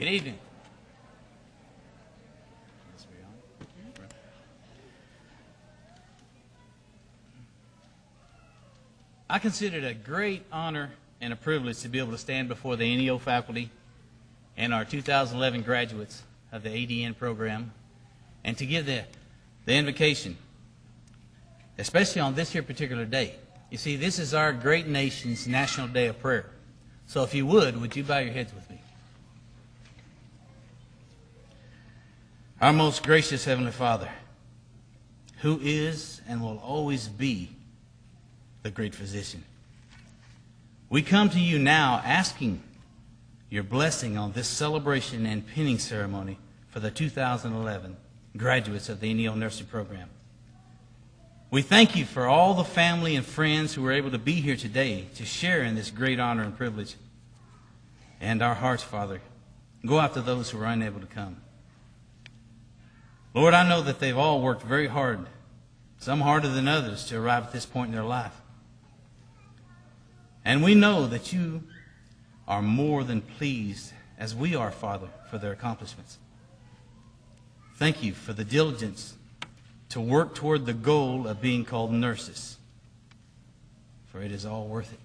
Good evening. I consider it a great honor and a privilege to be able to stand before the NEO faculty and our 2011 graduates of the ADN program and to give the invocation, especially on this here particular day. You see, this is our great nation's National Day of Prayer. So if you would you bow your heads with me? Our most gracious Heavenly Father, who is and will always be the great physician, we come to you now asking your blessing on this celebration and pinning ceremony for the 2011 graduates of the NEO nursing program. We thank you for all the family and friends who were able to be here today to share in this great honor and privilege. And our hearts, Father, go out to those who are unable to come. Lord, I know that they've all worked very hard, some harder than others, to arrive at this point in their life. And we know that you are more than pleased, as we are, Father, for their accomplishments. Thank you for the diligence to work toward the goal of being called nurses, for it is all worth it.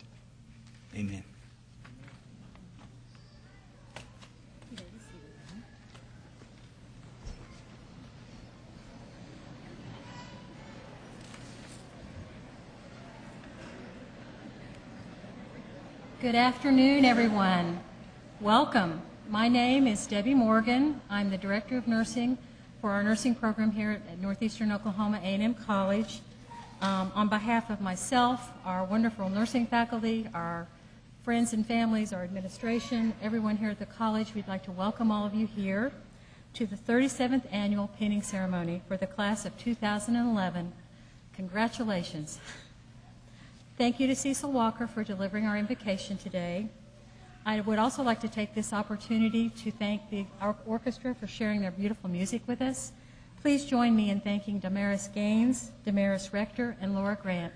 Amen. Good afternoon, everyone. Welcome. My name is Debbie Morgan. I'm the Director of Nursing for our nursing program here at Northeastern Oklahoma A&M College. On behalf of myself, our wonderful nursing faculty, our friends and families, our administration, everyone here at the college, we'd like to welcome all of you here to the 37th annual pinning ceremony for the class of 2011. Congratulations. Thank you to Cecil Walker for delivering our invocation today. I would also like to take this opportunity to thank our orchestra for sharing their beautiful music with us. Please join me in thanking Damaris Gaines, Damaris Rector, and Laura Grant.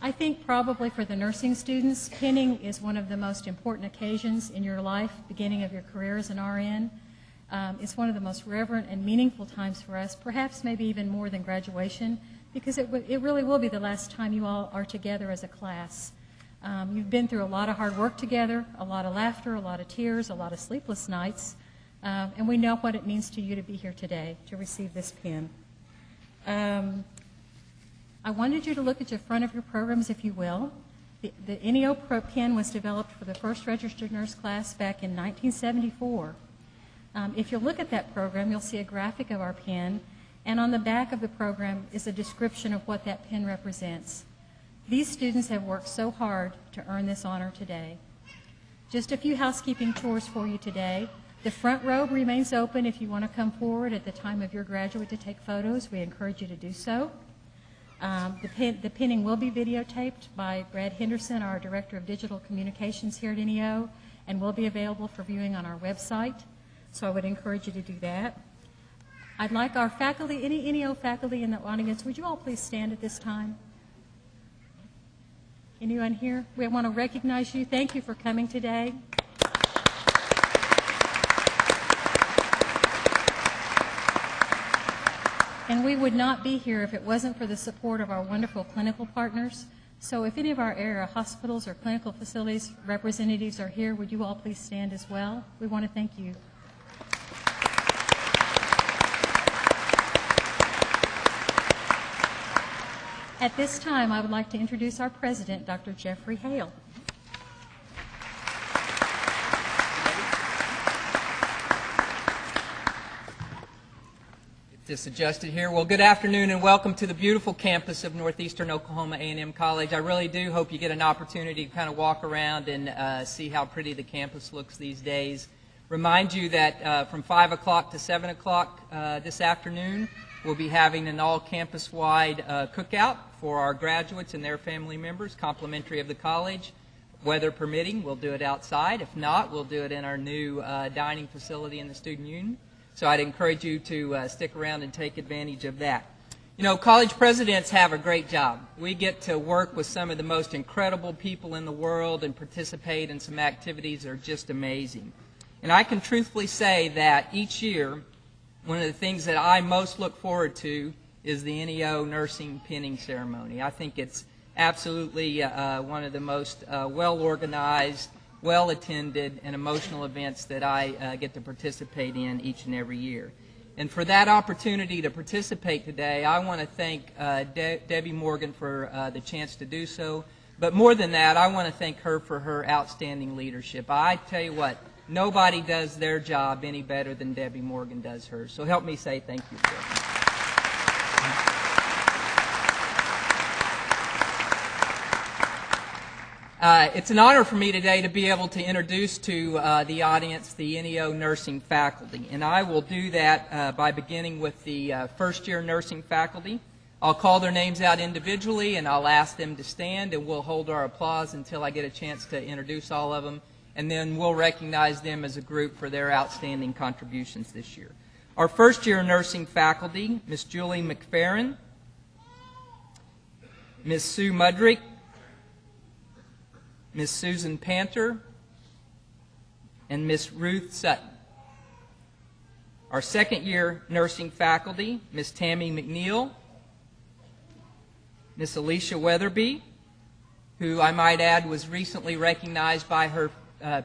I think probably for the nursing students, pinning is one of the most important occasions in your life, beginning of your career as an RN. It's one of the most reverent and meaningful times for us, perhaps maybe even more than graduation, because it really will be the last time you all are together as a class. You've been through a lot of hard work together, a lot of laughter, a lot of tears, a lot of sleepless nights, and we know what it means to you to be here today, to receive this pin. I wanted you to look at the front of your programs, if you will. The NEO pin was developed for the first registered nurse class back in 1974. If you look at that program, you'll see a graphic of our pin, and on the back of the program is a description of what that pin represents. These students have worked so hard to earn this honor today. Just a few housekeeping chores for you today. The front row remains open if you want to come forward at the time of your graduate to take photos. We encourage you to do so. The pinning will be videotaped by Brad Henderson, our Director of Digital Communications here at NEO, and will be available for viewing on our website. So I would encourage you to do that. I'd like our faculty, any NEO faculty in the audience, would you all please stand at this time? Anyone here? We want to recognize you. Thank you for coming today. And we would not be here if it wasn't for the support of our wonderful clinical partners. So if any of our area hospitals or clinical facilities representatives are here, would you all please stand as well? We want to thank you. At this time, I would like to introduce our president, Dr. Jeffrey Hale. Just adjusted here. Well, good afternoon and welcome to the beautiful campus of Northeastern Oklahoma A&M College. I really do hope you get an opportunity to kind of walk around and see how pretty the campus looks these days. Remind you that from 5 o'clock to 7 o'clock this afternoon, we'll be having an all-campus-wide cookout for our graduates and their family members, complimentary of the college. Weather permitting, we'll do it outside. If not, we'll do it in our new dining facility in the Student Union. So I'd encourage you to stick around and take advantage of that. You know, college presidents have a great job. We get to work with some of the most incredible people in the world and participate in some activities that are just amazing. And I can truthfully say that each year, one of the things that I most look forward to is the NEO nursing pinning ceremony. I think it's absolutely one of the most well-organized, well-attended, and emotional events that I get to participate in each and every year. And for that opportunity to participate today, I want to thank Debbie Morgan for the chance to do so. But more than that, I want to thank her for her outstanding leadership. I tell you what, nobody does their job any better than Debbie Morgan does hers. So help me say thank you, Debbie. It's an honor for me today to be able to introduce to the audience the NEO nursing faculty. And I will do that by beginning with the first-year nursing faculty. I'll call their names out individually, and I'll ask them to stand, and we'll hold our applause until I get a chance to introduce all of them. And then we'll recognize them as a group for their outstanding contributions this year. Our first-year nursing faculty, Ms. Julie McFerrin, Ms. Sue Mudrick, Ms. Susan Panter, and Ms. Ruth Sutton. Our second-year nursing faculty, Ms. Tammy McNeil, Ms. Alicia Weatherby, who I might add was recently recognized by her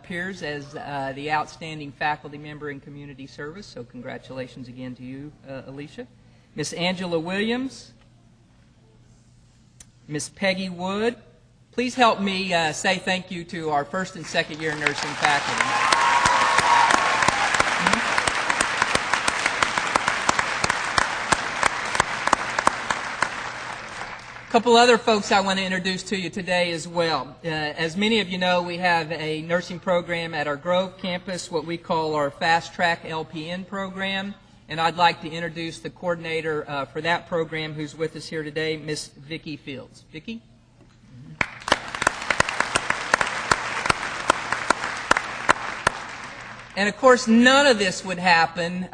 peers as the outstanding faculty member in community service, so congratulations again to you, Alicia. Ms. Angela Williams, Ms. Peggy Wood. Please help me say thank you to our first and second year nursing faculty. A couple other folks I want to introduce to you today as well. As many of you know, we have a nursing program at our Grove campus, what we call our Fast Track LPN program. And I'd like to introduce the coordinator for that program who's with us here today, Miss Vicki Fields. Vicki? And of course, none of this would happen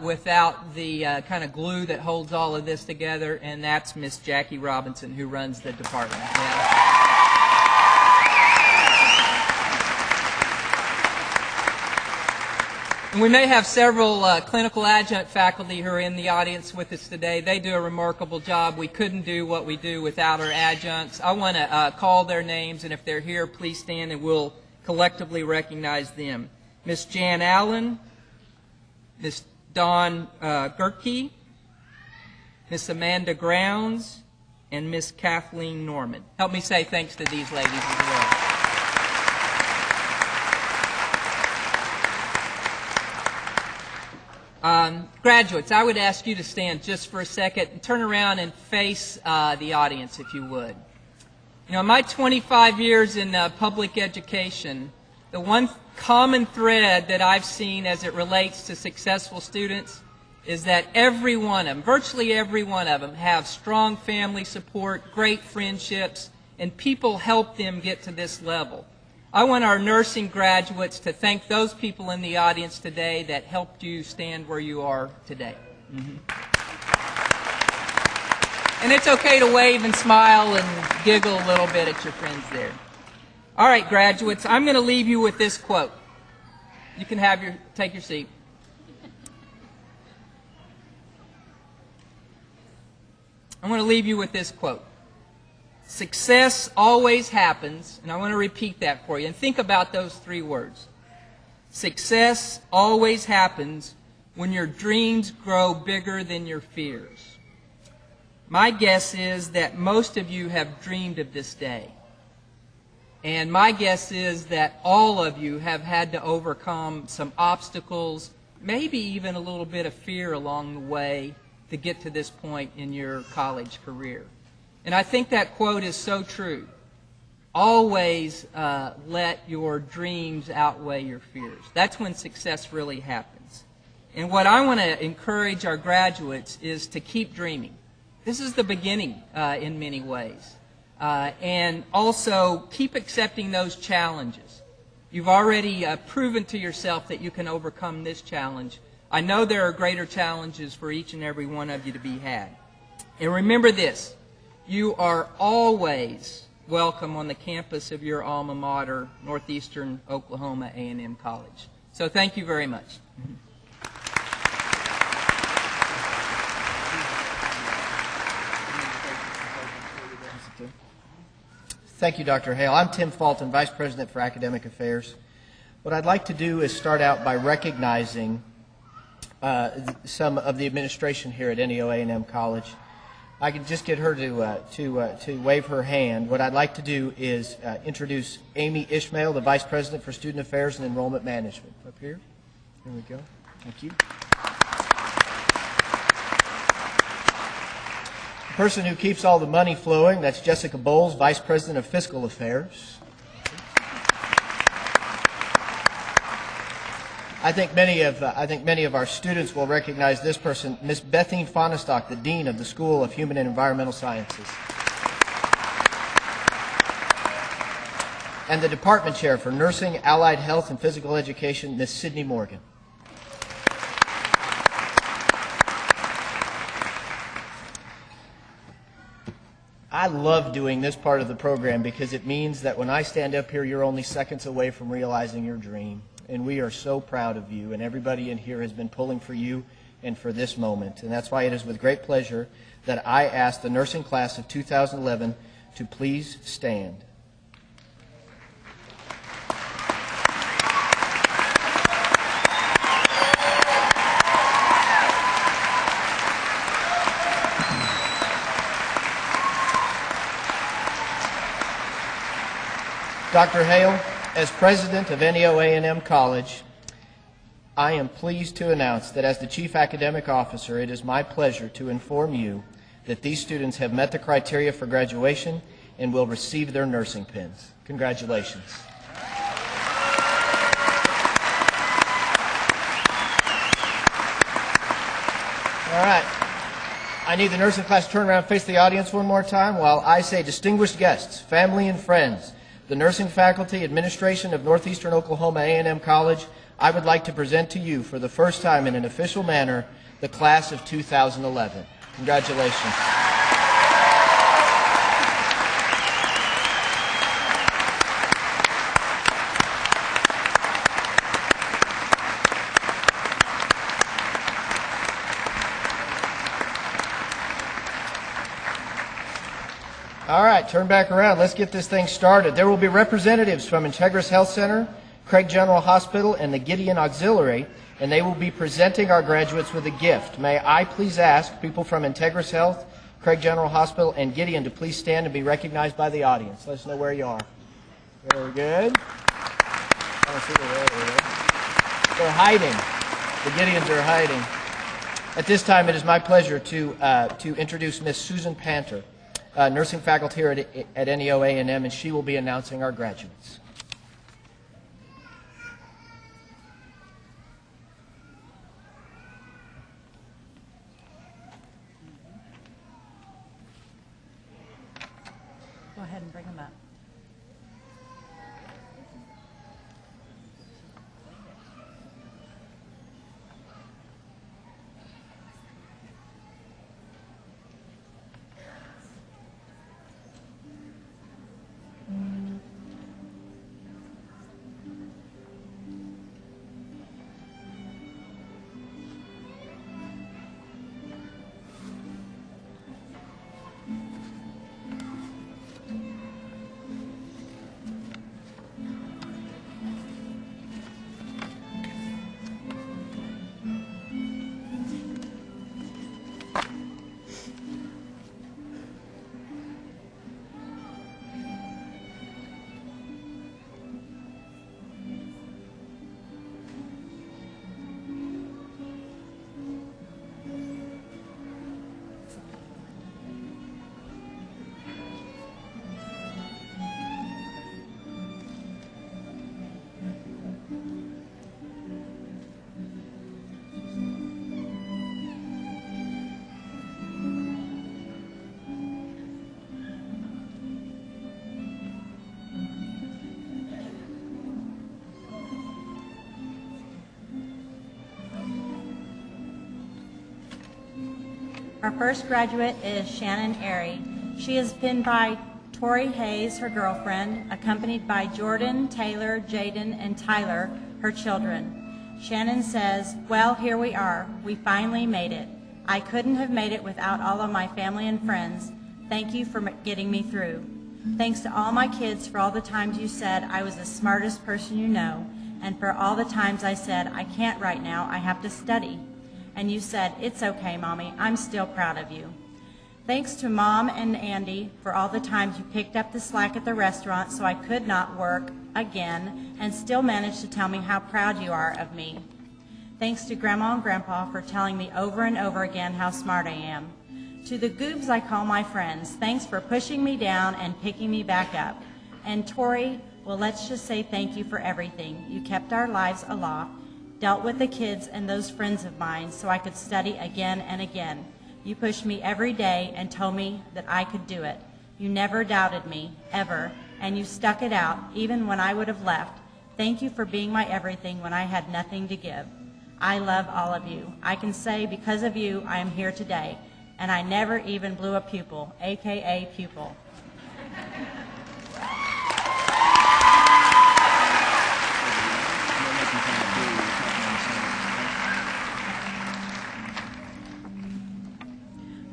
without the kind of glue that holds all of this together, and that's Miss Jackie Robinson, who runs the department. Yeah. And we may have several clinical adjunct faculty who are in the audience with us today. They do a remarkable job. We couldn't do what we do without our adjuncts. I want to call their names, and if they're here, please stand and we'll collectively recognize them. Miss Jan Allen, Miss Dawn Gerke, Miss Amanda Grounds, and Miss Kathleen Norman. Help me say thanks to these ladies as well. Graduates, I would ask you to stand just for a second and turn around and face the audience, if you would. You know, in my 25 years in public education, the one common thread that I've seen as it relates to successful students is that every one of them, virtually every one of them, have strong family support, great friendships, and people help them get to this level. I want our nursing graduates to thank those people in the audience today that helped you stand where you are today. And it's okay to wave and smile and giggle a little bit at your friends there. All right, graduates, I'm going to leave you with this quote. You can take your seat. I'm going to leave you with this quote. Success always happens, and I want to repeat that for you, and think about those three words. Success always happens when your dreams grow bigger than your fears. My guess is that most of you have dreamed of this day. And my guess is that all of you have had to overcome some obstacles, maybe even a little bit of fear along the way to get to this point in your college career. And I think that quote is so true. Always let your dreams outweigh your fears. That's when success really happens. And what I want to encourage our graduates is to keep dreaming. This is the beginning in many ways. And also keep accepting those challenges. You've already proven to yourself that you can overcome this challenge. I know there are greater challenges for each and every one of you to be had. And remember this, you are always welcome on the campus of your alma mater, Northeastern Oklahoma A&M College. So thank you very much. Thank you, Dr. Hale. I'm Tim Fulton, Vice President for Academic Affairs. What I'd like to do is start out by recognizing some of the administration here at NEO A&M College. I can just get her to wave her hand. What I'd like to do is introduce Amy Ishmael, the Vice President for Student Affairs and Enrollment Management. Up here. Here we go. Thank you. The person who keeps all the money flowing, that's Jessica Bowles, Vice President of Fiscal Affairs. I think many of our students will recognize this person, Ms. Bethine Fonestock, the Dean of the School of Human and Environmental Sciences. And the Department Chair for Nursing, Allied Health, and Physical Education, Ms. Sydney Morgan. I love doing this part of the program because it means that when I stand up here, you're only seconds away from realizing your dream. And we are so proud of you, and everybody in here has been pulling for you and for this moment. And that's why it is with great pleasure that I ask the nursing class of 2011 to please stand. Dr. Hale, as president of NEO A&M College, I am pleased to announce that as the Chief Academic Officer, it is my pleasure to inform you that these students have met the criteria for graduation and will receive their nursing pins. Congratulations. All right. I need the nursing class to turn around and face the audience one more time while I say, distinguished guests, family and friends, the nursing faculty, administration of Northeastern Oklahoma A&M College, I would like to present to you for the first time in an official manner the class of 2011. Congratulations. All right, turn back around. Let's get this thing started. There will be representatives from Integris Health Center, Craig General Hospital, and the Gideon Auxiliary, and they will be presenting our graduates with a gift. May I please ask people from Integris Health, Craig General Hospital, and Gideon to please stand and be recognized by the audience. Let us know where you are. Very good. I don't see them. They're hiding. The Gideons are hiding. At this time, it is my pleasure to introduce Miss Susan Panter, nursing faculty here at NEO A&M, and she will be announcing our graduates. Go ahead and bring them up. Our first graduate is Shannon Airy. She is pinned by Tori Hayes, her girlfriend, accompanied by Jordan, Taylor, Jaden, and Tyler, her children. Shannon says, "Well, here we are. We finally made it. I couldn't have made it without all of my family and friends. Thank you for getting me through. Thanks to all my kids for all the times you said I was the smartest person you know, and for all the times I said, I can't right now, I have to study. And you said, it's okay, Mommy, I'm still proud of you. Thanks to Mom and Andy for all the times you picked up the slack at the restaurant so I could not work again and still managed to tell me how proud you are of me. Thanks to Grandma and Grandpa for telling me over and over again how smart I am. To the goobs I call my friends, thanks for pushing me down and picking me back up. And Tori, well, let's just say thank you for everything. You kept our lives aloft, dealt with the kids and those friends of mine so I could study again and again. You pushed me every day and told me that I could do it. You never doubted me, ever, and you stuck it out, even when I would have left. Thank you for being my everything when I had nothing to give. I love all of you. I can say because of you, I am here today, and I never even blew a pupil, AKA pupil.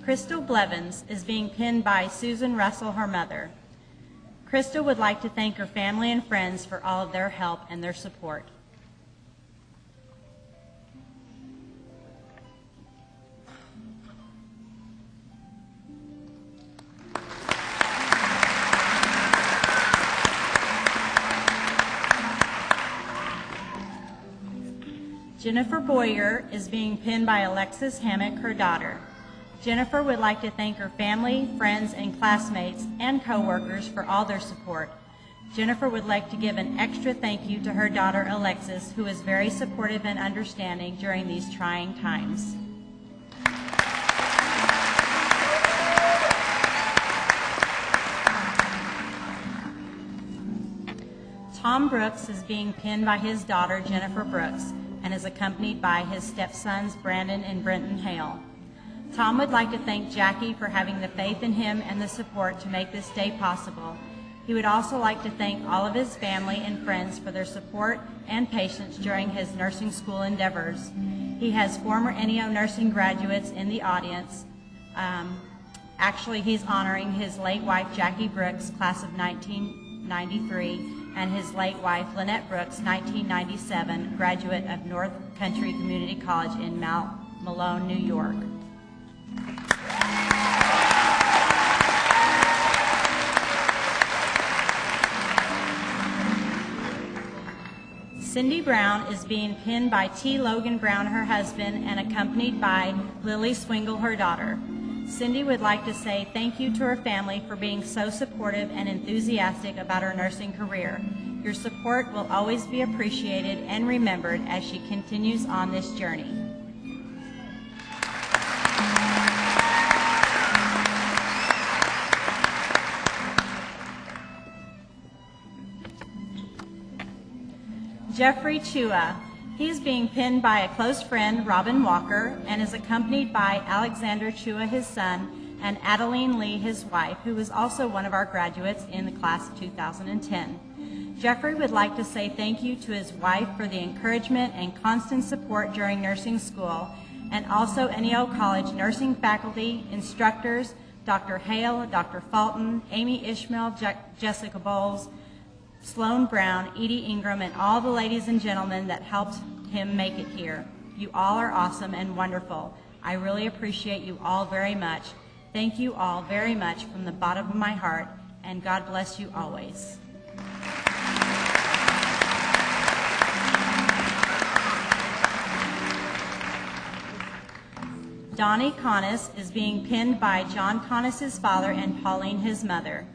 Crystal Blevins is being pinned by Susan Russell, her mother. Crystal would like to thank her family and friends for all of their help and their support. Jennifer Boyer is being pinned by Alexis Hammock, her daughter. Jennifer would like to thank her family, friends, and classmates and coworkers for all their support. Jennifer would like to give an extra thank you to her daughter Alexis, who is very supportive and understanding during these trying times. Tom Brooks is being pinned by his daughter Jennifer Brooks and is accompanied by his stepsons Brandon and Brenton Hale. Tom would like to thank Jackie for having the faith in him and the support to make this day possible. He would also like to thank all of his family and friends for their support and patience during his nursing school endeavors. He has former NEO nursing graduates in the audience. Actually, he's honoring his late wife, Jackie Brooks, class of 1993, and his late wife, Lynette Brooks, 1997, graduate of North Country Community College in Mount Malone, New York. Cindy Brown is being pinned by T. Logan Brown, her husband, and accompanied by Lily Swingle, her daughter. Cindy would like to say thank you to her family for being so supportive and enthusiastic about her nursing career. Your support will always be appreciated and remembered as she continues on this journey. Jeffrey Chua. He's being pinned by a close friend, Robin Walker, and is accompanied by Alexander Chua, his son, and Adeline Lee, his wife, who is also one of our graduates in the class of 2010. Jeffrey would like to say thank you to his wife for the encouragement and constant support during nursing school, and also NEO College nursing faculty, instructors, Dr. Hale, Dr. Fulton, Amy Ishmael, Jessica Bowles, Sloan Brown, Edie Ingram, and all the ladies and gentlemen that helped him make it here. You all are awesome and wonderful. I really appreciate you all very much. Thank you all very much from the bottom of my heart, and God bless you always. Donnie Connis is being pinned by John Connis' father and Pauline, his mother.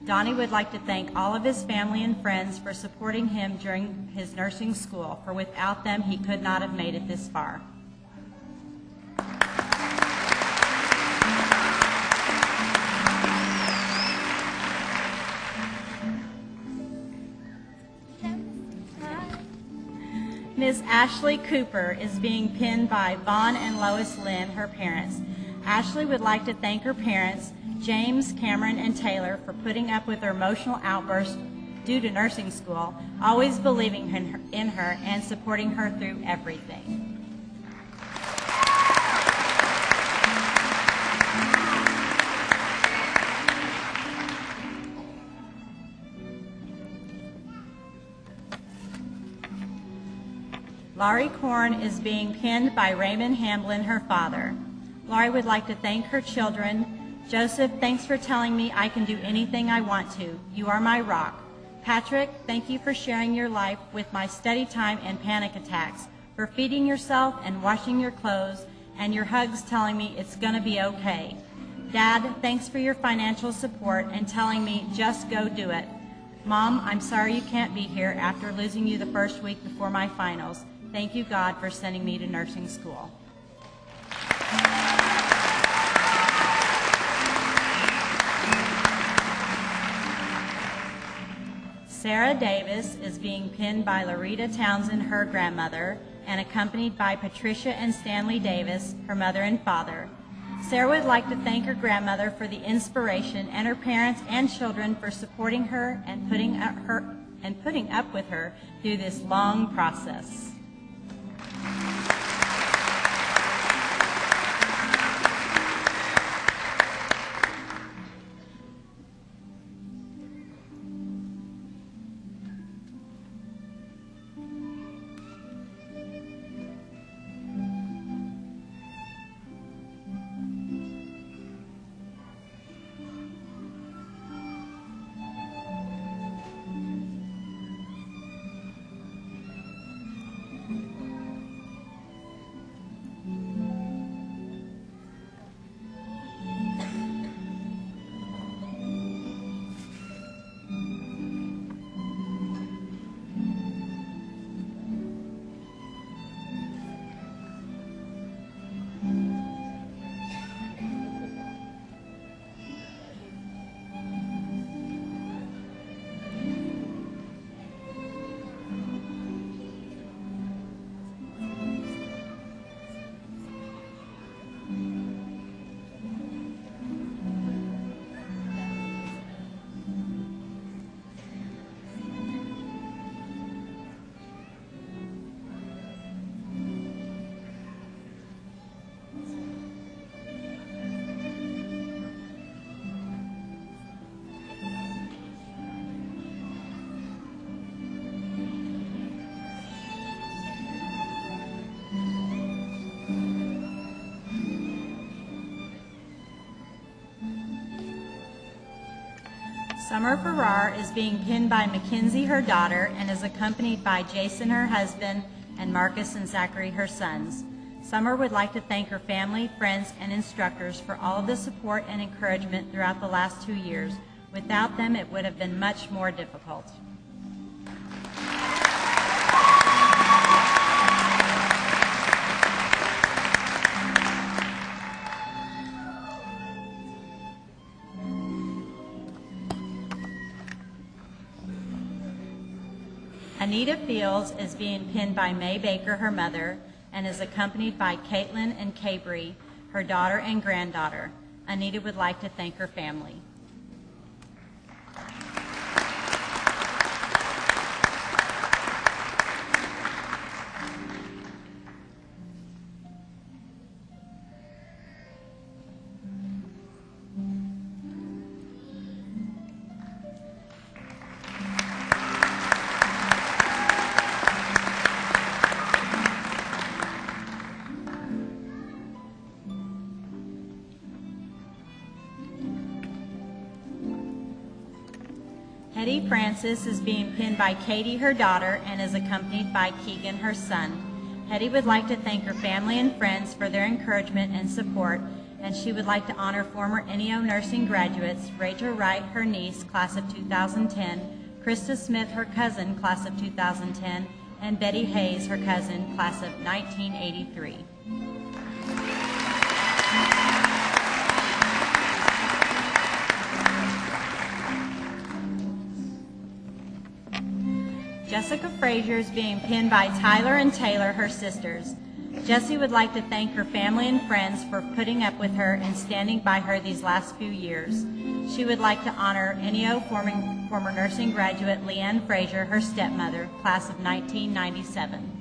Donnie would like to thank all of his family and friends for supporting him during his nursing school, for without them he could not have made it this far. Ms. Ashley Cooper is being pinned by Vaughn and Lois Lynn, her parents. Ashley would like to thank her parents, James, Cameron, and Taylor, for putting up with her emotional outbursts due to nursing school, always believing in her and supporting her through everything. Laurie Korn is being pinned by Raymond Hamblin, her father. Laurie would like to thank her children. Joseph, thanks for telling me I can do anything I want to. You are my rock. Patrick, thank you for sharing your life with my study time and panic attacks, for feeding yourself and washing your clothes, and your hugs telling me it's going to be okay. Dad, thanks for your financial support and telling me just go do it. Mom, I'm sorry you can't be here after losing you the first week before my finals. Thank you, God, for sending me to nursing school. Sarah Davis is being pinned by Larita Townsend, her grandmother, and accompanied by Patricia and Stanley Davis, her mother and father. Sarah would like to thank her grandmother for the inspiration and her parents and children for supporting her and putting up with her through this long process. Summer Farrar is being pinned by Mackenzie, her daughter, and is accompanied by Jason, her husband, and Marcus and Zachary, her sons. Summer would like to thank her family, friends, and instructors for all of the support and encouragement throughout the last 2 years. Without them, it would have been much more difficult. Anita Fields is being pinned by May Baker, her mother, and is accompanied by Caitlin and Cabri, her daughter and granddaughter. Anita would like to thank her family. Hetty Francis is being pinned by Katie, her daughter, and is accompanied by Keegan, her son. Hetty would like to thank her family and friends for their encouragement and support, and she would like to honor former NEO nursing graduates, Rachel Wright, her niece, class of 2010, Krista Smith, her cousin, class of 2010, and Betty Hayes, her cousin, class of 1983. Jessica Frazier is being pinned by Tyler and Taylor, her sisters. Jessie would like to thank her family and friends for putting up with her and standing by her these last few years. She would like to honor NEO former nursing graduate Leanne Frazier, her stepmother, class of 1997.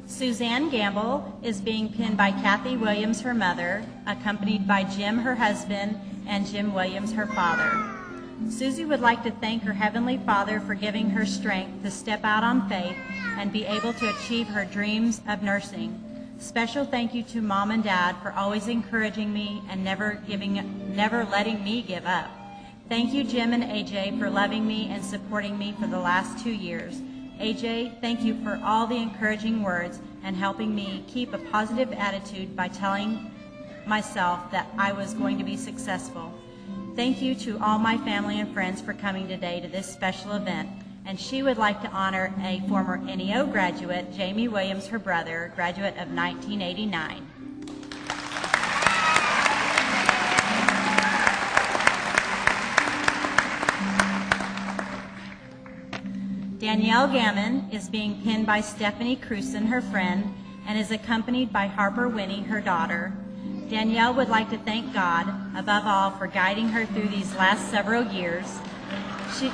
Suzanne Gamble is being pinned by Kathy Williams, her mother, accompanied by Jim, her husband, and Jim Williams, her father. Susie would like to thank her Heavenly Father for giving her strength to step out on faith and be able to achieve her dreams of nursing. Special thank you to Mom and Dad for always encouraging me and never letting me give up. Thank you, Jim and AJ, for loving me and supporting me for the last 2 years. AJ, thank you for all the encouraging words and helping me keep a positive attitude by telling myself that I was going to be successful. Thank you to all my family and friends for coming today to this special event. And she would like to honor a former NEO graduate, Jamie Williams, her brother, graduate of 1989. Danielle Gammon is being pinned by Stephanie Cruson, her friend, and is accompanied by Harper Winnie, her daughter. Danielle would like to thank God, above all, for guiding her through these last several years. She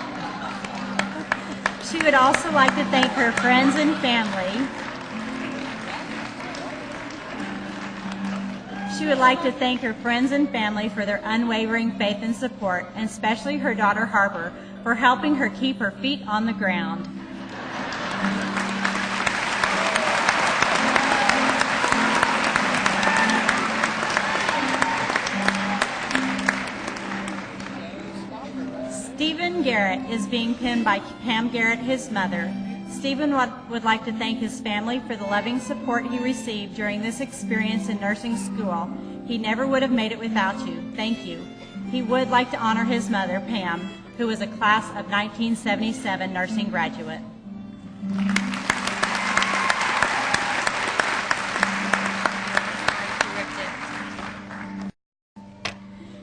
would also like to thank her friends and family. She would like to thank her friends and family for their unwavering faith and support, and especially her daughter Harper for helping her keep her feet on the ground. Stephen Garrett is being pinned by Pam Garrett, his mother. Stephen would like to thank his family for the loving support he received during this experience in nursing school. He never would have made it without you. Thank you. He would like to honor his mother, Pam, who was a class of 1977 nursing graduate.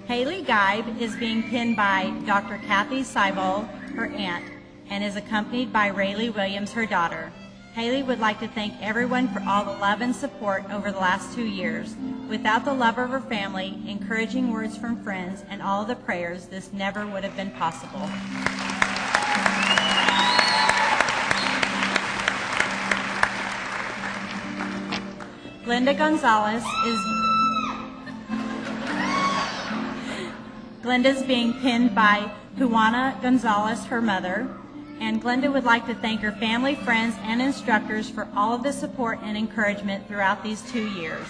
Haley Geib is being pinned by Dr. Kathy Seibel, her aunt, and is accompanied by Rayleigh Williams, her daughter. Haley would like to thank everyone for all the love and support over the last 2 years. Without the love of her family, encouraging words from friends, and all the prayers, this never would have been possible. Glenda's being pinned by Juana Gonzalez, her mother. And Glenda would like to thank her family, friends, and instructors for all of the support and encouragement throughout these 2 years.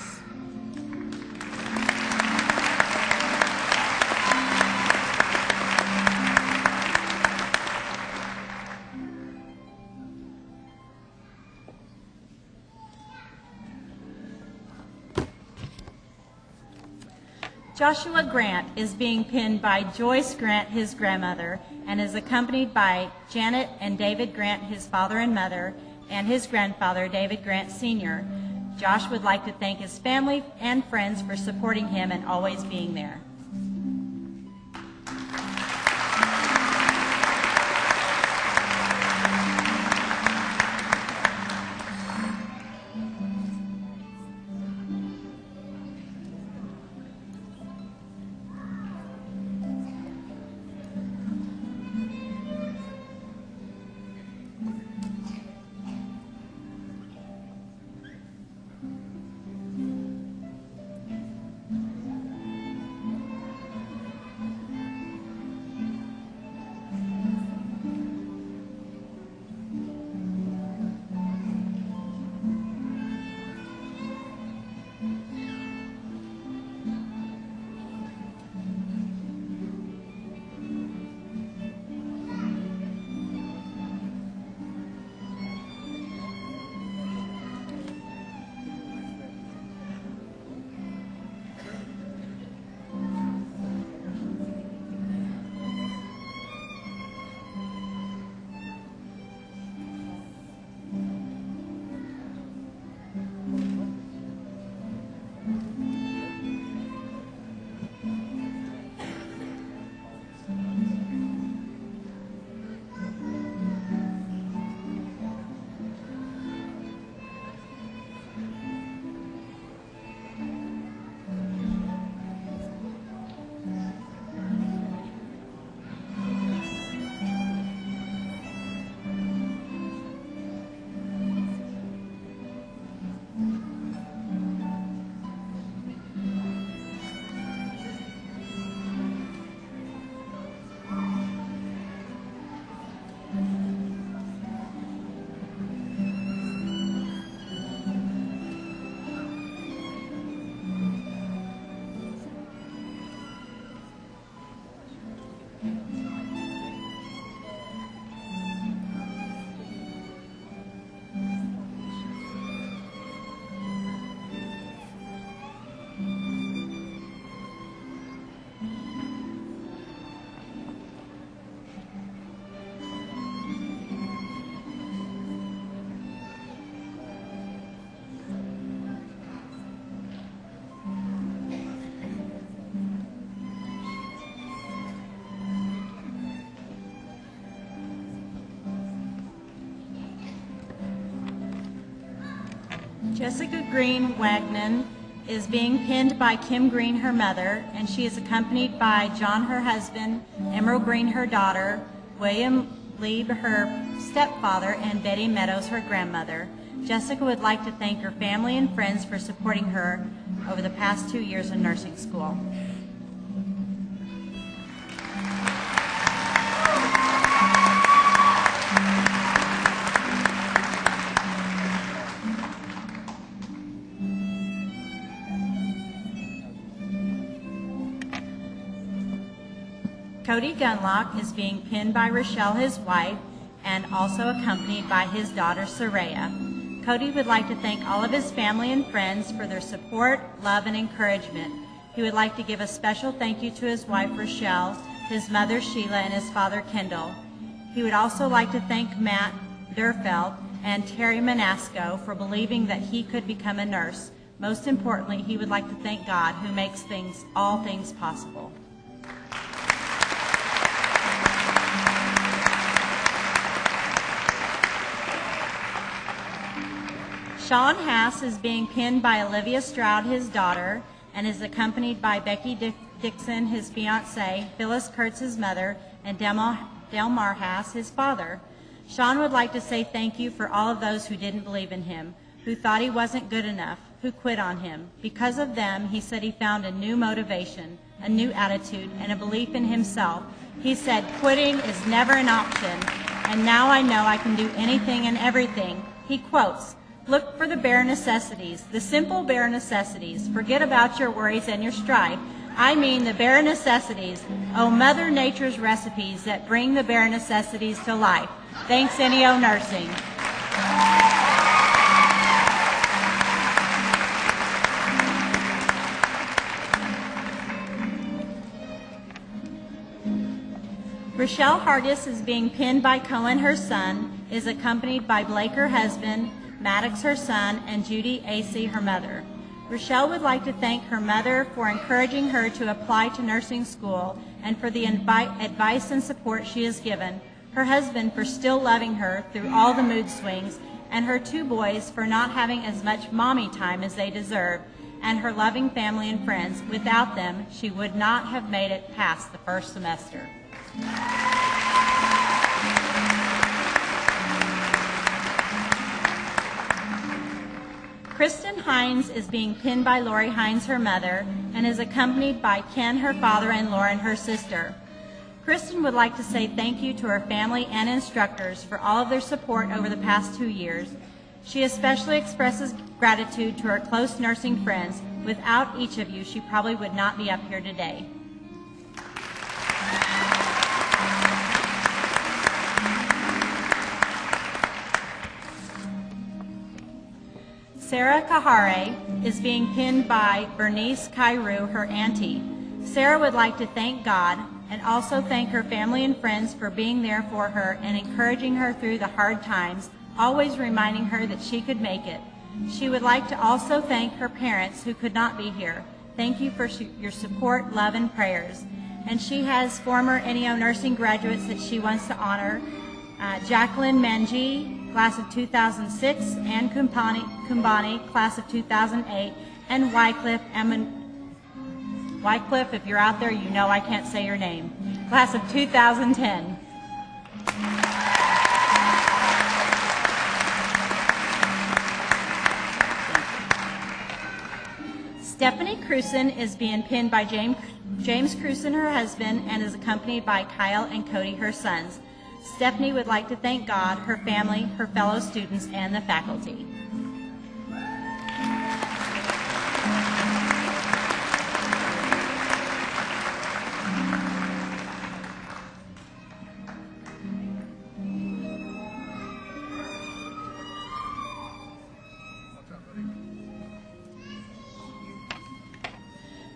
Joshua Grant is being pinned by Joyce Grant, his grandmother, and is accompanied by Janet and David Grant, his father and mother, and his grandfather, David Grant Sr. Josh would like to thank his family and friends for supporting him and always being there. Jessica Green Wagnon is being pinned by Kim Green, her mother, and she is accompanied by John, her husband, Emerald Green, her daughter, William Lieb, her stepfather, and Betty Meadows, her grandmother. Jessica would like to thank her family and friends for supporting her over the past 2 years in nursing school. Cody Gunlock is being pinned by Rochelle, his wife, and also accompanied by his daughter, Soraya. Cody would like to thank all of his family and friends for their support, love, and encouragement. He would like to give a special thank you to his wife, Rochelle, his mother, Sheila, and his father, Kendall. He would also like to thank Matt Durfeld and Terry Manasco for believing that he could become a nurse. Most importantly, he would like to thank God, who makes all things possible. Sean Hass is being pinned by Olivia Stroud, his daughter, and is accompanied by Becky Dixon, his fiancée, Phyllis Kurtz, his mother, and Delmar Hass, his father. Sean would like to say thank you for all of those who didn't believe in him, who thought he wasn't good enough, who quit on him. Because of them, he said he found a new motivation, a new attitude, and a belief in himself. He said, "Quitting is never an option, and now I know I can do anything and everything." He quotes, "Look for the bare necessities, the simple bare necessities. Forget about your worries and your strife. I mean the bare necessities. Oh, Mother Nature's recipes that bring the bare necessities to life." Thanks, NEO Nursing. Rochelle Hardis is being pinned by Cohen, her son, is accompanied by Blake, her husband, Maddox, her son, and Judy Acey, her mother. Rochelle would like to thank her mother for encouraging her to apply to nursing school and for the advice and support she has given, her husband for still loving her through all the mood swings, and her 2 boys for not having as much mommy time as they deserve, and her loving family and friends. Without them, she would not have made it past the first semester. Kristen Hines is being pinned by Lori Hines, her mother, and is accompanied by Ken, her father, and Lauren, her sister. Kristen would like to say thank you to her family and instructors for all of their support over the past 2 years. She especially expresses gratitude to her close nursing friends. Without each of you, she probably would not be up here today. Sarah Kahare is being pinned by Bernice Cairo, her auntie. Sarah would like to thank God and also thank her family and friends for being there for her and encouraging her through the hard times, always reminding her that she could make it. She would like to also thank her parents who could not be here. Thank you for your support, love, and prayers. And she has former NEO nursing graduates that she wants to honor. Jacqueline Manji, class of 2006, Ann Kumbani, class of 2008, and Wycliffe, if you're out there, you know I can't say your name, class of 2010. Stephanie Cruson is being pinned by James Cruson, her husband, and is accompanied by Kyle and Cody, her sons. Stephanie would like to thank God, her family, her fellow students, and the faculty.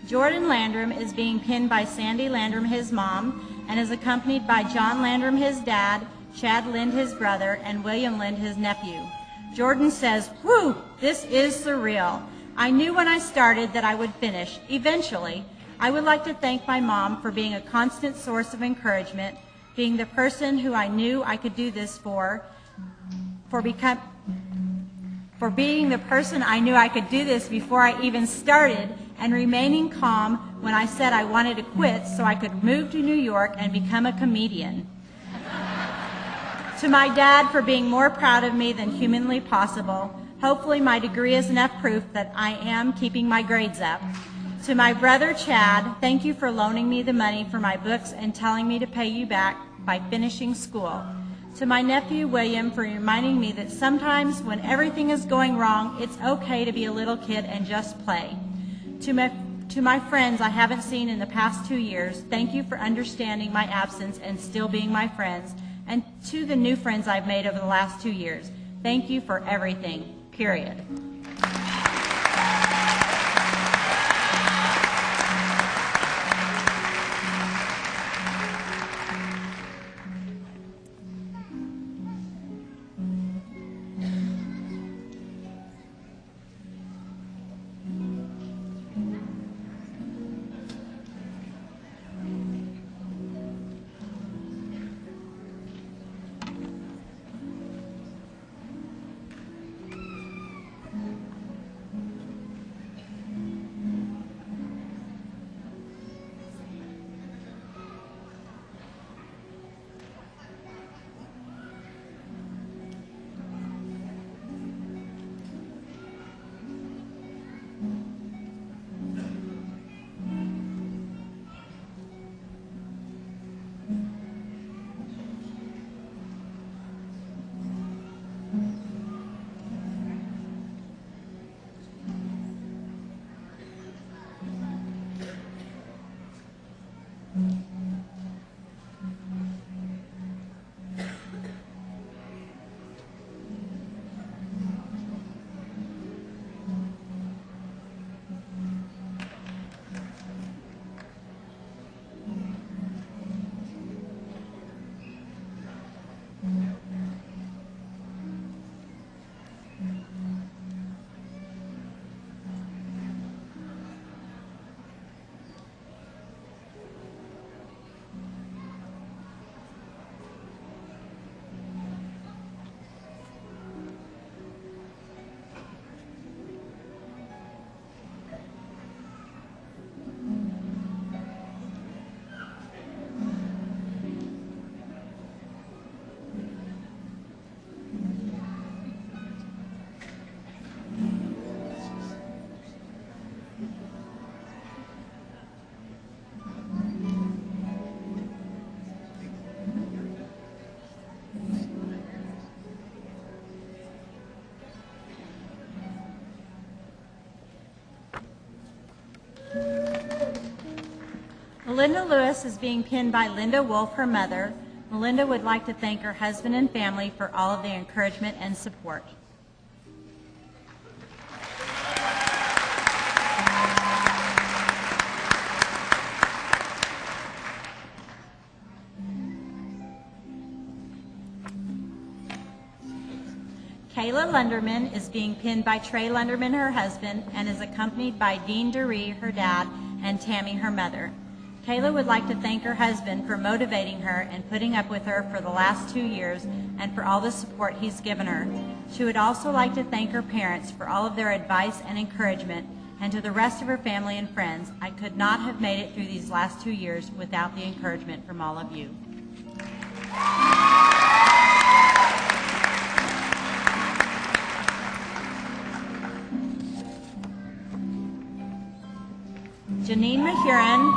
Jordan Landrum is being pinned by Sandy Landrum, his mom, and is accompanied by John Landrum, his dad, Chad Lind, his brother, and William Lind, his nephew. Jordan says, "Whew, this is surreal. I knew when I started that I would finish, eventually. I would like to thank my mom for being a constant source of encouragement, being the person who I knew I could do this for for being the person I knew I could do this before I even started, and remaining calm when I said I wanted to quit so I could move to New York and become a comedian. To my dad for being more proud of me than humanly possible. Hopefully my degree is enough proof that I am keeping my grades up. To my brother Chad, thank you for loaning me the money for my books and telling me to pay you back by finishing school. To my nephew William for reminding me that sometimes when everything is going wrong, it's okay to be a little kid and just play. To my friends I haven't seen in the past 2 years, thank you for understanding my absence and still being my friends. And to the new friends I've made over the last 2 years, thank you for everything, period. Melinda Lewis is being pinned by Linda Wolf, her mother. Melinda would like to thank her husband and family for all of their encouragement and support. Kayla Lunderman is being pinned by Trey Lunderman, her husband, and is accompanied by Dean DeRee, her dad, and Tammy, her mother. Kayla would like to thank her husband for motivating her and putting up with her for the last 2 years and for all the support he's given her. She would also like to thank her parents for all of their advice and encouragement, and to the rest of her family and friends. I could not have made it through these last 2 years without the encouragement from all of you. Janine Mahurin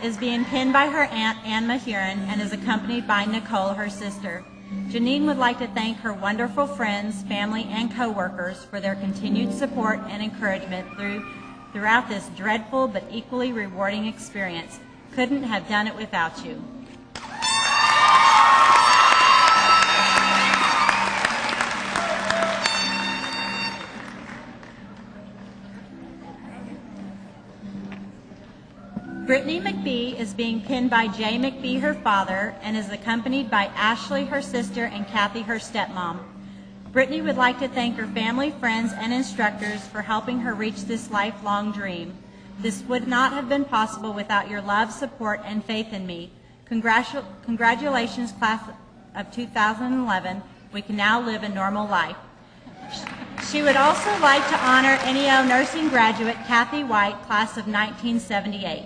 is being pinned by her aunt, Ann Mahurin, and is accompanied by Nicole, her sister. Janine would like to thank her wonderful friends, family, and co-workers for their continued support and encouragement throughout this dreadful but equally rewarding experience. Couldn't have done it without you. Brittany McBee is being pinned by Jay McBee, her father, and is accompanied by Ashley, her sister, and Kathy, her stepmom. Brittany would like to thank her family, friends, and instructors for helping her reach this lifelong dream. This would not have been possible without your love, support, and faith in me. Congratulations, class of 2011. we can now live a normal life. She would also like to honor NEO nursing graduate Kathy White, class of 1978.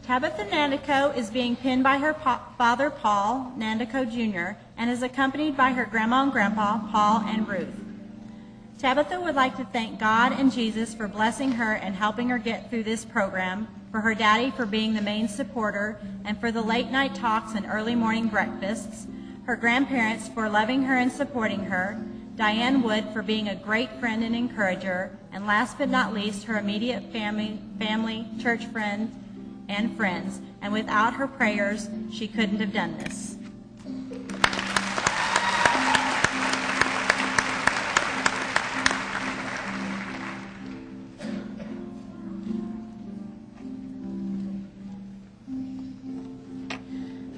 Tabitha Nandico is being pinned by her father, Paul Nandico Jr., and is accompanied by her grandma and grandpa, Paul and Ruth. Tabitha would like to thank God and Jesus for blessing her and helping her get through this program, for her daddy for being the main supporter, and for the late night talks and early morning breakfasts, her grandparents for loving her and supporting her, Diane Wood for being a great friend and encourager, and last but not least, her immediate family, church friends, and friends. And without her prayers, she couldn't have done this.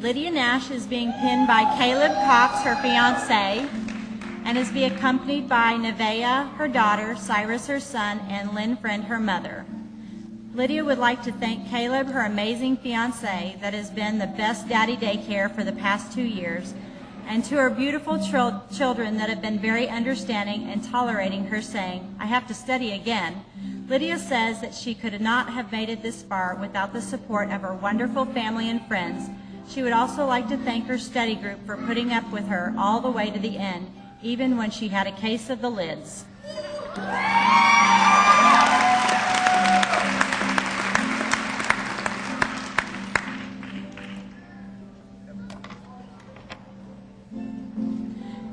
Lydia Nash is being pinned by Caleb Cox, her fiance, and is being accompanied by Nevaeh, her daughter, Cyrus, her son, and Lynn Friend, her mother. Lydia would like to thank Caleb, her amazing fiance, that has been the best daddy daycare for the past 2 years, and to her beautiful children that have been very understanding and tolerating her saying, "I have to study again." Lydia says that she could not have made it this far without the support of her wonderful family and friends. She would also like to thank her study group for putting up with her all the way to the end, even when she had a case of the lids.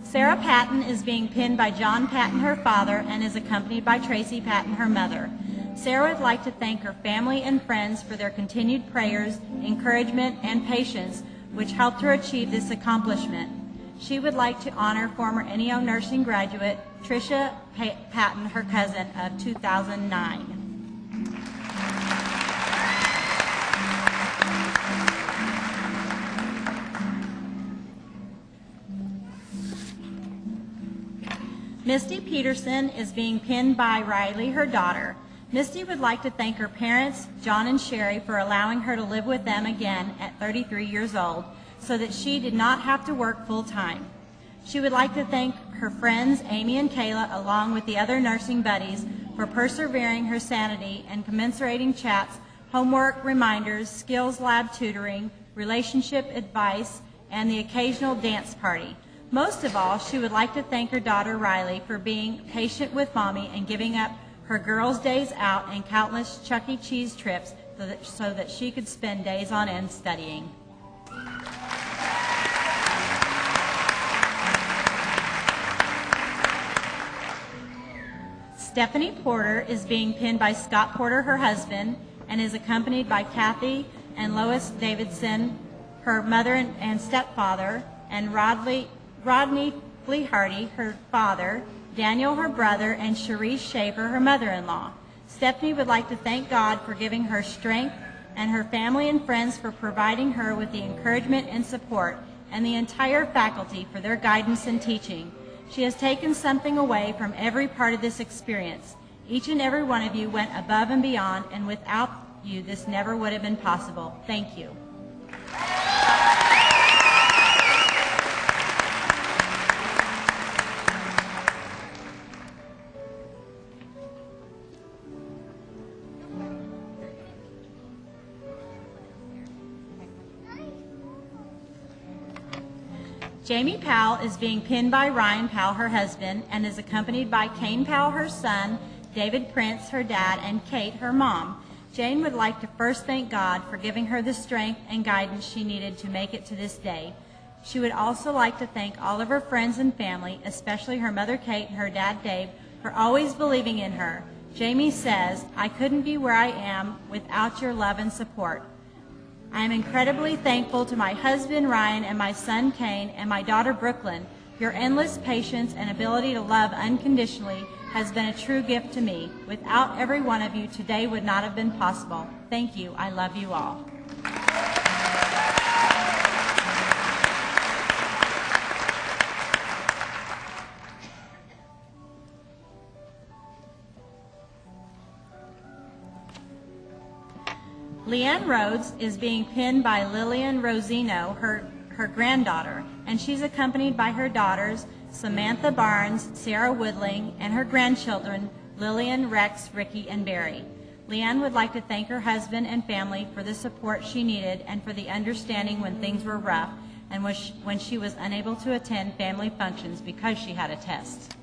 Sarah Patton is being pinned by John Patton, her father, and is accompanied by Tracy Patton, her mother. Sarah would like to thank her family and friends for their continued prayers, encouragement, and patience, which helped her achieve this accomplishment. She would like to honor former NEO nursing graduate Tricia Patton, her cousin, of 2009. Misty Peterson is being pinned by Riley, her daughter. Misty would like to thank her parents, John and Sherry, for allowing her to live with them again at 33 years old so that she did not have to work full time. She would like to thank her friends, Amy and Kayla, along with the other nursing buddies, for persevering her sanity and commensurating chats, homework reminders, skills lab tutoring, relationship advice, and the occasional dance party. Most of all, she would like to thank her daughter Riley for being patient with Mommy and giving up her girls' days out and countless Chuck E. Cheese trips so that she could spend days on end studying. Stephanie Porter is being pinned by Scott Porter, her husband, and is accompanied by Kathy and Lois Davidson, her mother and stepfather, and Rodney Flehardy, her father, Daniel, her brother, and Cherise Schaefer, her mother-in-law. Stephanie would like to thank God for giving her strength and her family and friends for providing her with the encouragement and support, and the entire faculty for their guidance and teaching. She has taken something away from every part of this experience. Each and every one of you went above and beyond, and without you, this never would have been possible. Thank you. Jamie Powell is being pinned by Ryan Powell, her husband, and is accompanied by Kane Powell, her son, David Prince, her dad, and Kate, her mom. Jane would like to first thank God for giving her the strength and guidance she needed to make it to this day. She would also like to thank all of her friends and family, especially her mother Kate and her dad Dave, for always believing in her. Jamie says, "I couldn't be where I am without your love and support. I am incredibly thankful to my husband, Ryan, and my son, Kane, and my daughter, Brooklyn. Your endless patience and ability to love unconditionally has been a true gift to me. Without every one of you, today would not have been possible. Thank you. I love you all." Leanne Rhodes is being pinned by Lillian Rosino, her granddaughter, and she's accompanied by her daughters, Samantha Barnes, Sarah Woodling, and her grandchildren, Lillian, Rex, Ricky, and Barry. Leanne would like to thank her husband and family for the support she needed and for the understanding when things were rough and when she was unable to attend family functions because she had a test.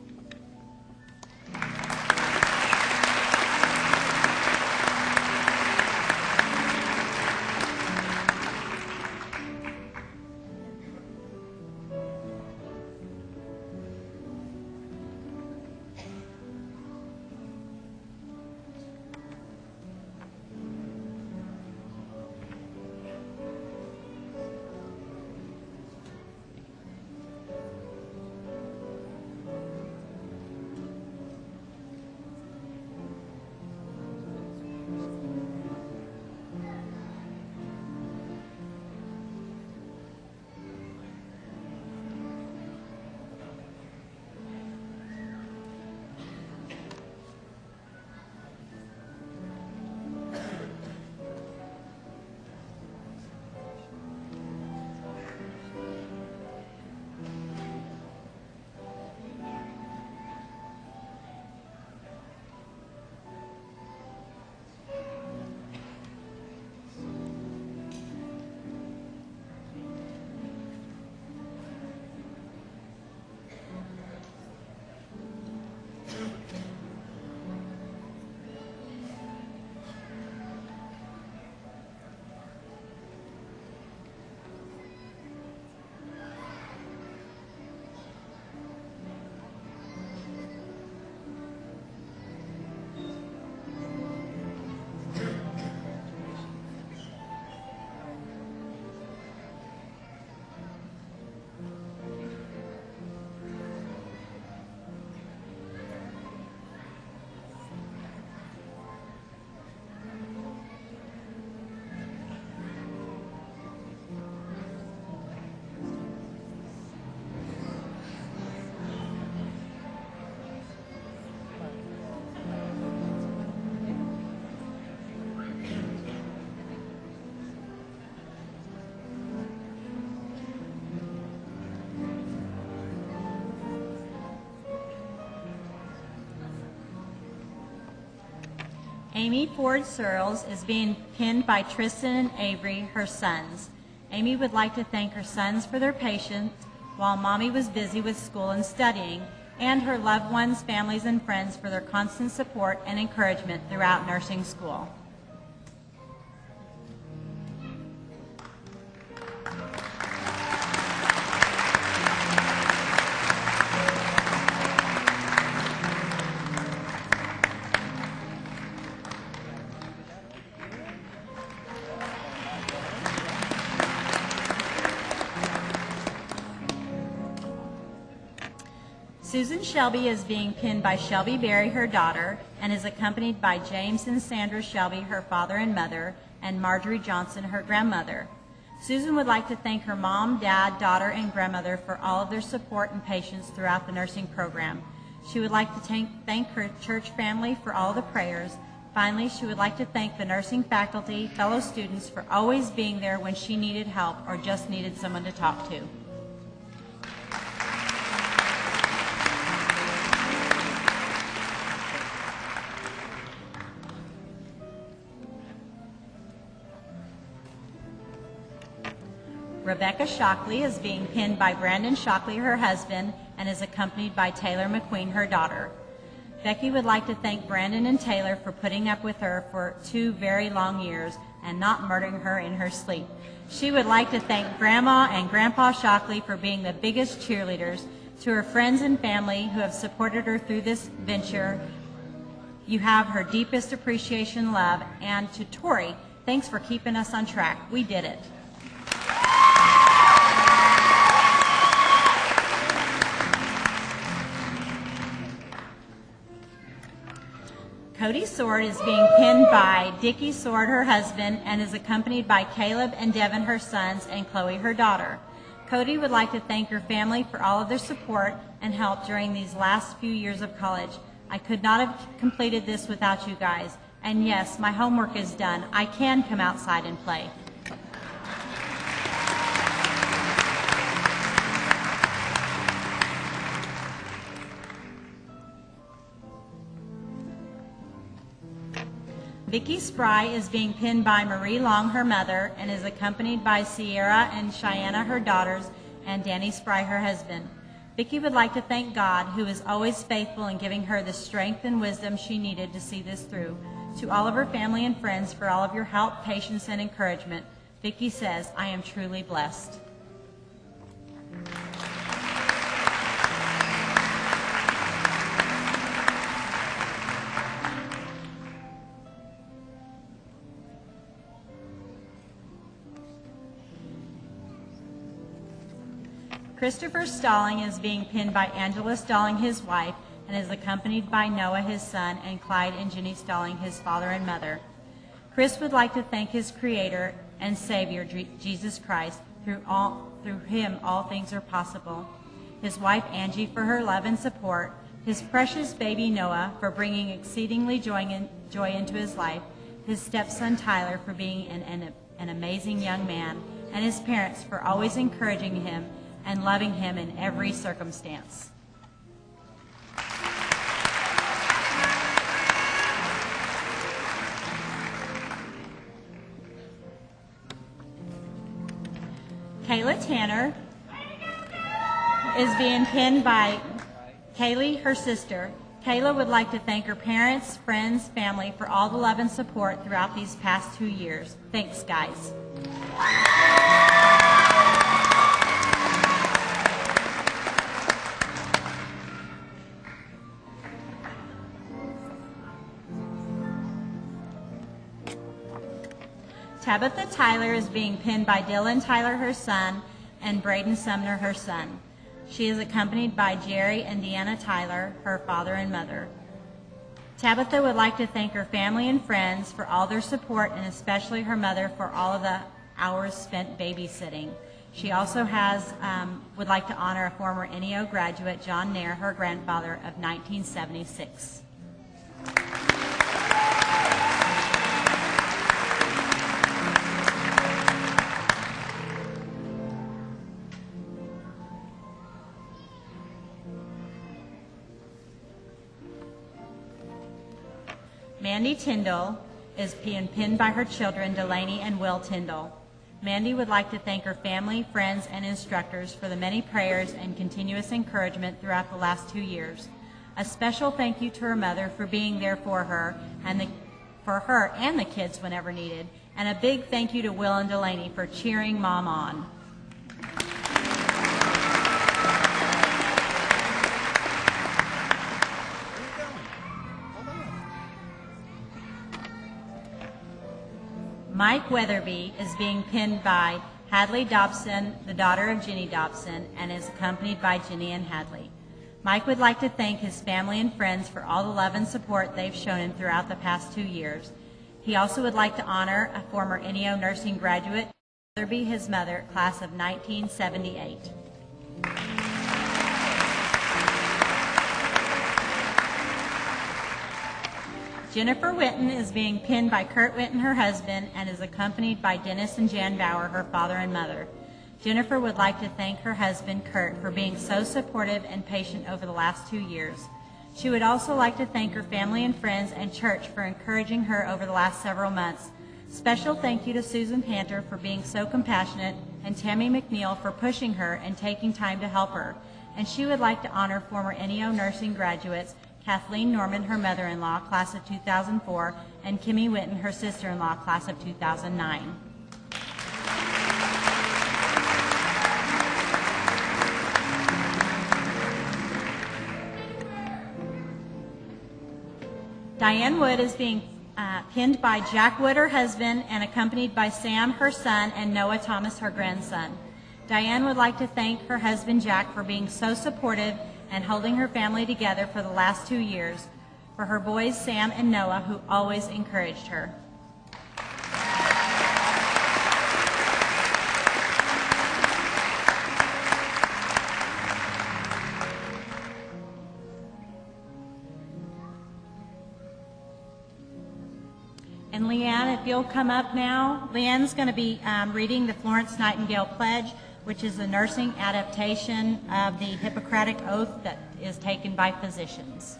Amy Ford Searles is being pinned by Tristan and Avery, her sons. Amy would like to thank her sons for their patience while Mommy was busy with school and studying, and her loved ones, families, and friends for their constant support and encouragement throughout nursing school. Susan Shelby is being pinned by Shelby Berry, her daughter, and is accompanied by James and Sandra Shelby, her father and mother, and Marjorie Johnson, her grandmother. Susan would like to thank her mom, dad, daughter, and grandmother for all of their support and patience throughout the nursing program. She would like to thank her church family for all the prayers. Finally, she would like to thank the nursing faculty, fellow students for always being there when she needed help or just needed someone to talk to. Rebecca Shockley is being pinned by Brandon Shockley, her husband, and is accompanied by Taylor McQueen, her daughter. Becky would like to thank Brandon and Taylor for putting up with her for 2 very long years and not murdering her in her sleep. She would like to thank Grandma and Grandpa Shockley for being the biggest cheerleaders. To her friends and family who have supported her through this venture, you have her deepest appreciation and love. And to Tori, thanks for keeping us on track. We did it. Cody Sword is being pinned by Dickie Sword, her husband, and is accompanied by Caleb and Devin, her sons, and Chloe, her daughter. Cody would like to thank her family for all of their support and help during these last few years of college. I could not have completed this without you guys. And yes, my homework is done. I can come outside and play. Vicky Spry is being pinned by Marie Long, her mother, and is accompanied by Sierra and Cheyenne, her daughters, and Danny Spry, her husband. Vicky would like to thank God, who is always faithful in giving her the strength and wisdom she needed to see this through. To all of her family and friends, for all of your help, patience, and encouragement, Vicky says, I am truly blessed. Christopher Stalling is being pinned by Angela Stalling, his wife, and is accompanied by Noah, his son, and Clyde and Jenny Stalling, his father and mother. Chris would like to thank his Creator and Savior, Jesus Christ. Through him, all things are possible. His wife, Angie, for her love and support. His precious baby, Noah, for bringing exceedingly joy into his life. His stepson, Tyler, for being an amazing young man. And his parents for always encouraging him and loving him in every circumstance. Kayla Tanner is being pinned by Kaylee, her sister. Kayla would like to thank her parents, friends, family for all the love and support throughout these past 2 years. Thanks, guys. Tabitha Tyler is being pinned by Dylan Tyler, her son, and Braden Sumner, her son. She is accompanied by Jerry and Deanna Tyler, her father and mother. Tabitha would like to thank her family and friends for all their support, and especially her mother for all of the hours spent babysitting. She also would like to honor a former NEO graduate, John Nair, her grandfather of 1976. Mandy Tyndall is being pinned by her children, Delaney and Will Tyndall. Mandy would like to thank her family, friends, and instructors for the many prayers and continuous encouragement throughout the last 2 years. A special thank you to her mother for being there for her and the kids whenever needed. And a big thank you to Will and Delaney for cheering Mom on. Mike Weatherby is being pinned by Hadley Dobson, the daughter of Jenny Dobson, and is accompanied by Jenny and Hadley. Mike would like to thank his family and friends for all the love and support they've shown him throughout the past 2 years. He also would like to honor a former NEO nursing graduate, Weatherby, his mother, class of 1978. Jennifer Witten is being pinned by Kurt Witten, her husband, and is accompanied by Dennis and Jan Bauer, her father and mother. Jennifer would like to thank her husband, Kurt, for being so supportive and patient over the last 2 years. She would also like to thank her family and friends and church for encouraging her over the last several months. Special thank you to Susan Panter for being so compassionate and Tammy McNeil for pushing her and taking time to help her. And she would like to honor former NEO nursing graduates Kathleen Norman, her mother-in-law, class of 2004, and Kimmy Witten, her sister-in-law, class of 2009. Diane Wood is being pinned by Jack Wood, her husband, and accompanied by Sam, her son, and Noah Thomas, her grandson. Diane would like to thank her husband, Jack, for being so supportive and holding her family together for the last 2 years, for her boys, Sam and Noah, who always encouraged her. And Leanne, if you'll come up now, Leanne's going to be reading the Florence Nightingale Pledge, which is a nursing adaptation of the Hippocratic Oath that is taken by physicians.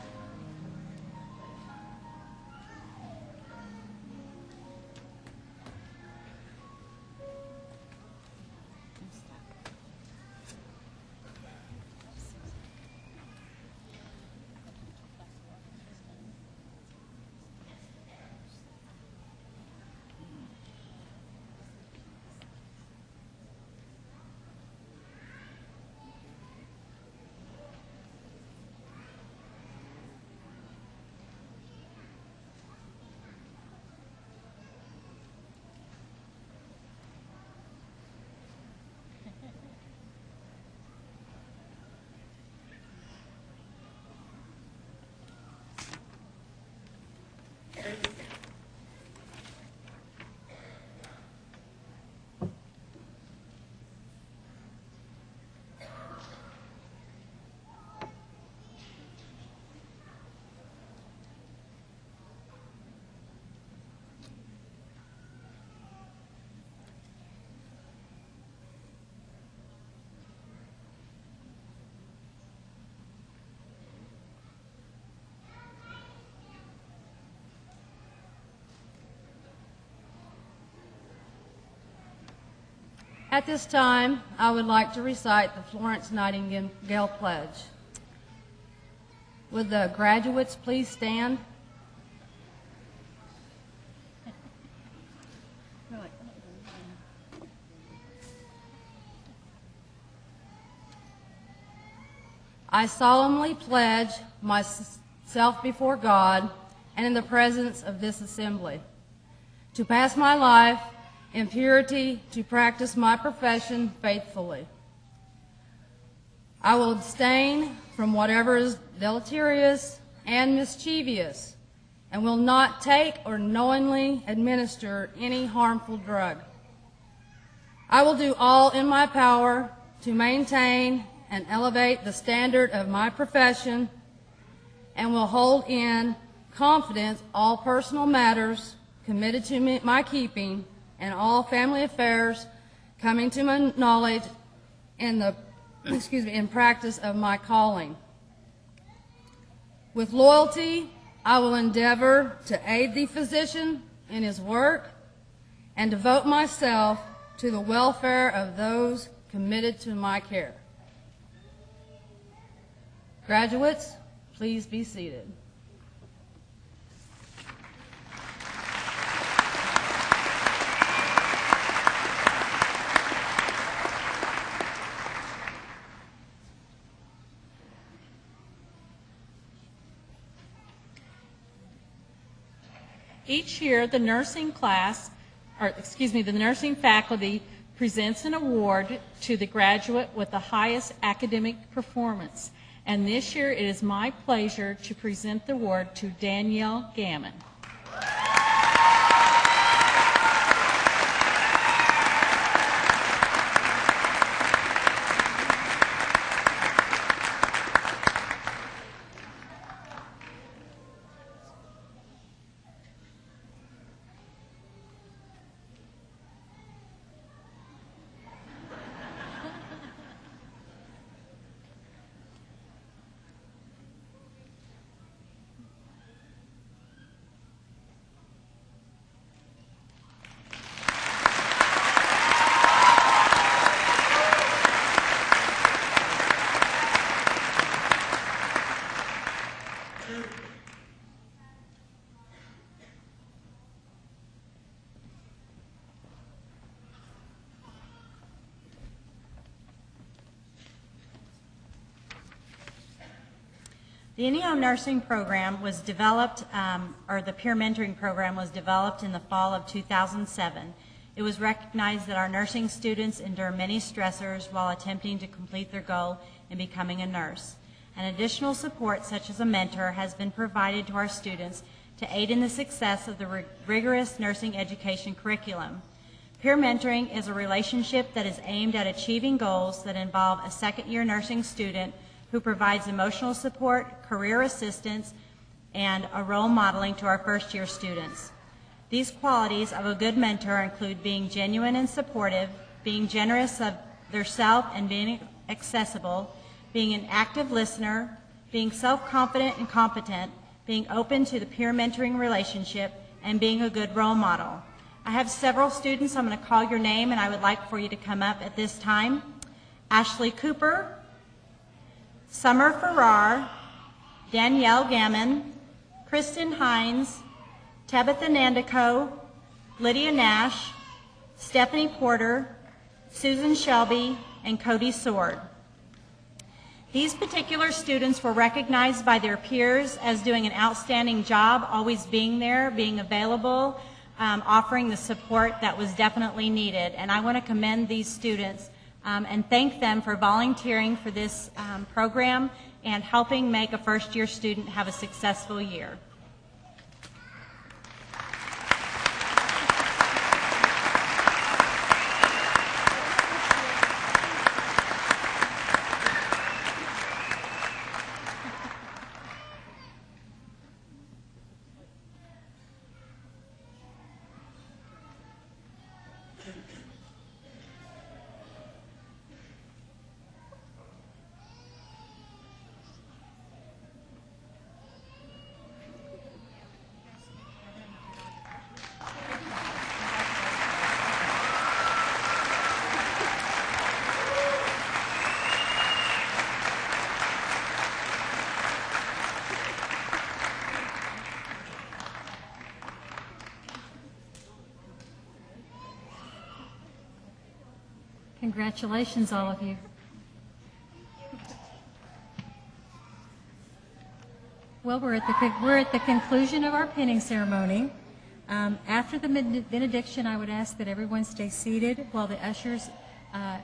At this time, I would like to recite the Florence Nightingale Pledge. Would the graduates please stand? I solemnly pledge myself before God and in the presence of this assembly to pass my life in purity, to practice my profession faithfully. I will abstain from whatever is deleterious and mischievous, and will not take or knowingly administer any harmful drug. I will do all in my power to maintain and elevate the standard of my profession, and will hold in confidence all personal matters committed to my keeping, and all family affairs coming to my knowledge in the in practice of my calling. With loyalty, I will endeavor to aid the physician in his work and devote myself to the welfare of those committed to my care. Graduates, please be seated. Each year, the nursing faculty presents an award to the graduate with the highest academic performance. And this year, it is my pleasure to present the award to Danielle Gammon. The NEO nursing program was developed, or the peer mentoring program was developed in the fall of 2007. It was recognized that our nursing students endure many stressors while attempting to complete their goal in becoming a nurse. And additional support, such as a mentor, has been provided to our students to aid in the success of the rigorous nursing education curriculum. Peer mentoring is a relationship that is aimed at achieving goals that involve a second-year nursing student who provides emotional support, career assistance, and a role modeling to our first-year students. These qualities of a good mentor include being genuine and supportive, being generous of theirself and being accessible, being an active listener, being self-confident and competent, being open to the peer mentoring relationship, and being a good role model. I have several students. I'm going to call your name, and I would like for you to come up at this time. Ashley Cooper, Summer Farrar, Danielle Gammon, Kristen Hines, Tabitha Nandico, Lydia Nash, Stephanie Porter, Susan Shelby, and Cody Sword. These particular students were recognized by their peers as doing an outstanding job, always being there, being available, offering the support that was definitely needed. And I want to commend these students and thank them for volunteering for this program and helping make a first-year student have a successful year. Congratulations, all of you. Well, we're at the conclusion of our pinning ceremony. After the benediction, I would ask that everyone stay seated while the ushers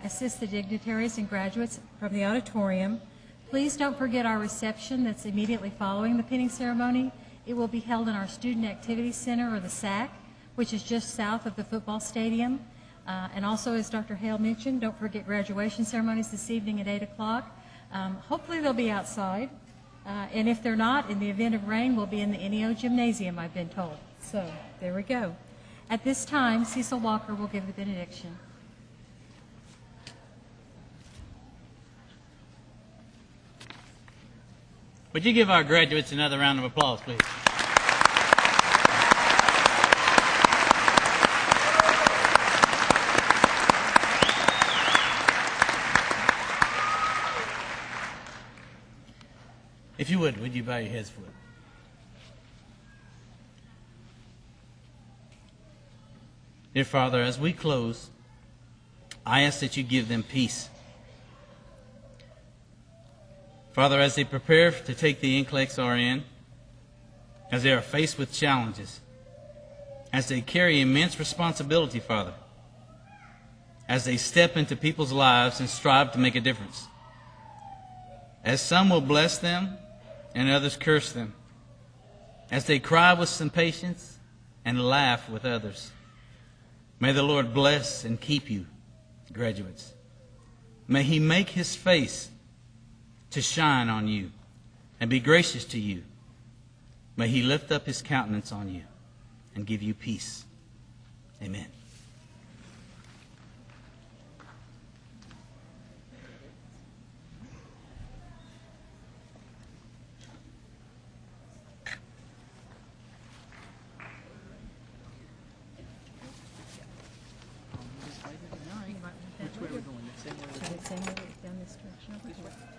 assist the dignitaries and graduates from the auditorium. Please don't forget our reception that's immediately following the pinning ceremony. It will be held in our Student Activity Center, or the SAC, which is just south of the football stadium. And also, as Dr. Hale mentioned, don't forget graduation ceremonies this evening at 8 o'clock. Hopefully they'll be outside. And if they're not, in the event of rain, we'll be in the NEO gymnasium, I've been told. So there we go. At this time, Cecil Walker will give the benediction. Would you give our graduates another round of applause, please? If you would you bow your heads for it? Dear Father, as we close, I ask that you give them peace. Father, as they prepare to take the NCLEX RN, as they are faced with challenges, as they carry immense responsibility, Father, as they step into people's lives and strive to make a difference, as some will bless them and others curse them, as they cry with some patience and laugh with others. May the Lord bless and keep you, graduates. May he make his face to shine on you and be gracious to you. May he lift up his countenance on you and give you peace. Amen. Same way down this direction over here.